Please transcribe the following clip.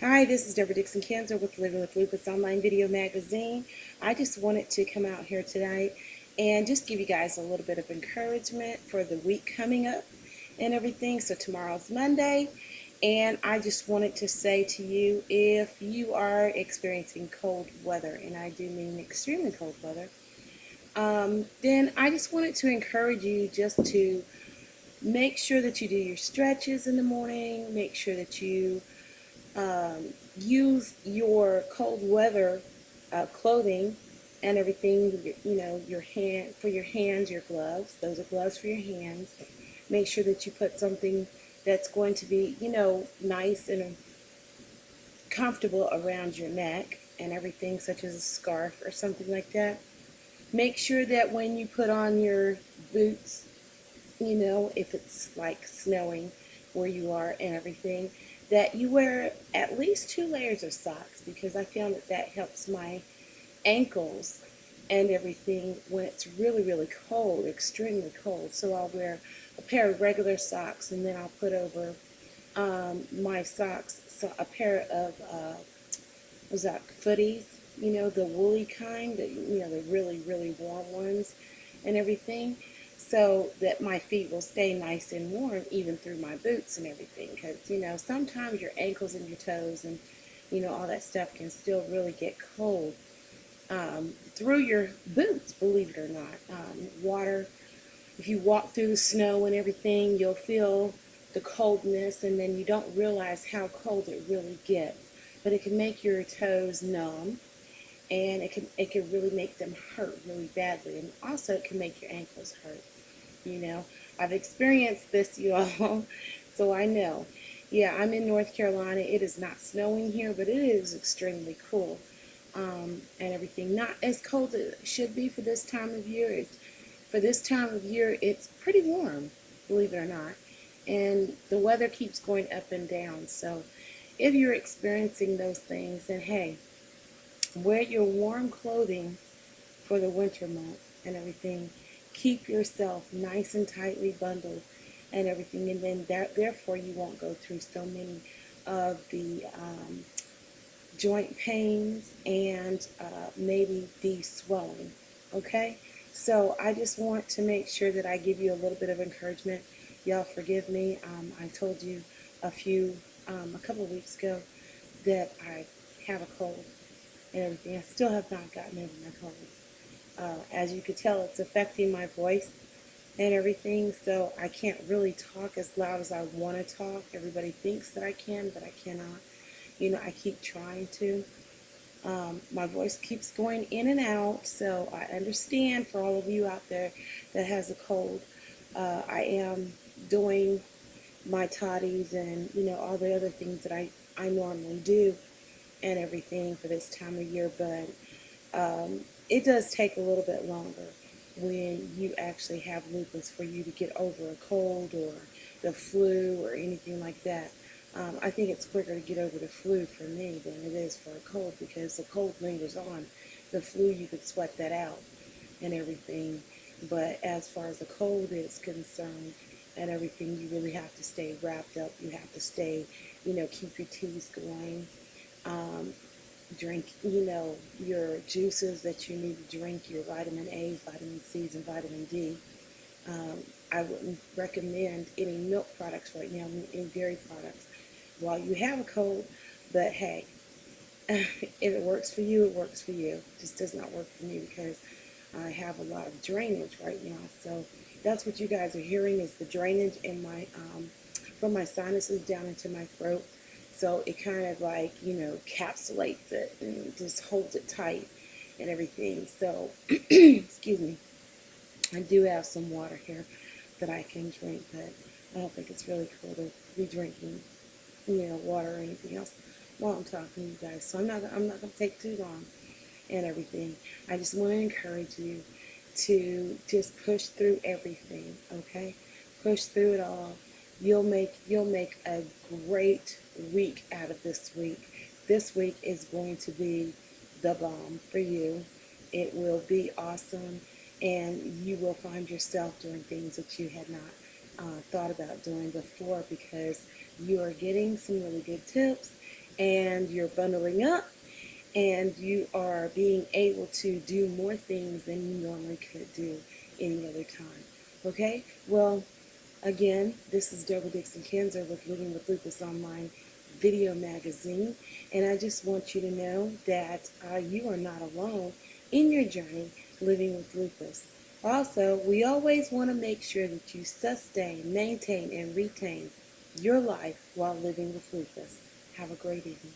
Hi, this is Debra Dixon-Kinzer with Living with Lupus Online Video Magazine. I just wanted to come out here tonight and just give you guys a little bit of encouragement for the week coming up and everything. So tomorrow's Monday, and I just wanted to say to you, if you are experiencing cold weather, and I do mean extremely cold weather, then I just wanted to encourage you just to make sure that you do your stretches in the morning, make sure that you use your cold weather clothing and everything, your hand for your hands, your gloves. Those are gloves for your hands. Make sure that you put something that's going to be, nice and comfortable around your neck and everything, such as a scarf or something like that. Make sure that when you put on your boots, if it's like snowing where you are and everything, that you wear at least 2 layers of socks, because I found that that helps my ankles and everything when it's really, really cold, extremely cold. So I'll wear a pair of regular socks, and then I'll put over my socks so a pair of, what's that, footies, the woolly kind, the really, really warm ones and everything, so that my feet will stay nice and warm even through my boots and everything. Because, sometimes your ankles and your toes and, all that stuff can still really get cold through your boots, believe it or not. Water, if you walk through the snow and everything, you'll feel the coldness, and then you don't realize how cold it really gets. But it can make your toes numb, and it can really make them hurt really badly, and also it can make your ankles hurt. You know, I've experienced this, you all, so I know. Yeah, I'm in North Carolina. It is not snowing here, but it is extremely cool, and everything. Not as cold as it should be for this time of year. For this time of year, it's pretty warm, believe it or not. And the weather keeps going up and down. So if you're experiencing those things, then hey, wear your warm clothing for the winter months and everything. Keep yourself nice and tightly bundled and everything, and then therefore you won't go through so many of the joint pains and maybe the swelling. Okay, so I just want to make sure that I give you a little bit of encouragement. Y'all forgive me. I told you a couple of weeks ago that I have a cold and everything. I still have not gotten over my cold. As you could tell, it's affecting my voice and everything, so I can't really talk as loud as I want to talk. Everybody thinks that I can, but I cannot. I keep trying to. My voice keeps going in and out, so I understand for all of you out there that has a cold. I am doing my toddies and, all the other things that I normally do and everything for this time of year, but it does take a little bit longer when you actually have lupus for you to get over a cold or the flu or anything like that. I think it's quicker to get over the flu for me than it is for a cold, because the cold lingers on. The flu, you could sweat that out and everything. But as far as the cold is concerned and everything, you really have to stay wrapped up. You have to stay, keep your teas going. Um, Drink, your juices that you need to drink, your vitamin A's, vitamin C's, and vitamin D. Um, I wouldn't recommend any milk products right now, any dairy products while you have a cold, but hey, if it works for you, it works for you. It just does not work for me because I have a lot of drainage right now. So that's what you guys are hearing, is the drainage in my from my sinuses down into my throat. So it kind of like, encapsulates it and just holds it tight and everything. So, excuse me, I do have some water here that I can drink, but I don't think it's really cool to be drinking, water or anything else while I'm talking to you guys. So I'm not going to take too long and everything. I just want to encourage you to just push through everything, okay? Push through it all. You'll make a great week out of this week. This week is going to be the bomb for you. It will be awesome, and you will find yourself doing things that you had not thought about doing before, because you are getting some really good tips, and you're bundling up, and you are being able to do more things than you normally could do any other time. Okay? Well, again, this is Debra Dixon-Kinzer with Living with Lupus Online Video Magazine, and I just want you to know that you are not alone in your journey living with lupus. Also, we always want to make sure that you sustain, maintain, and retain your life while living with lupus. Have a great evening.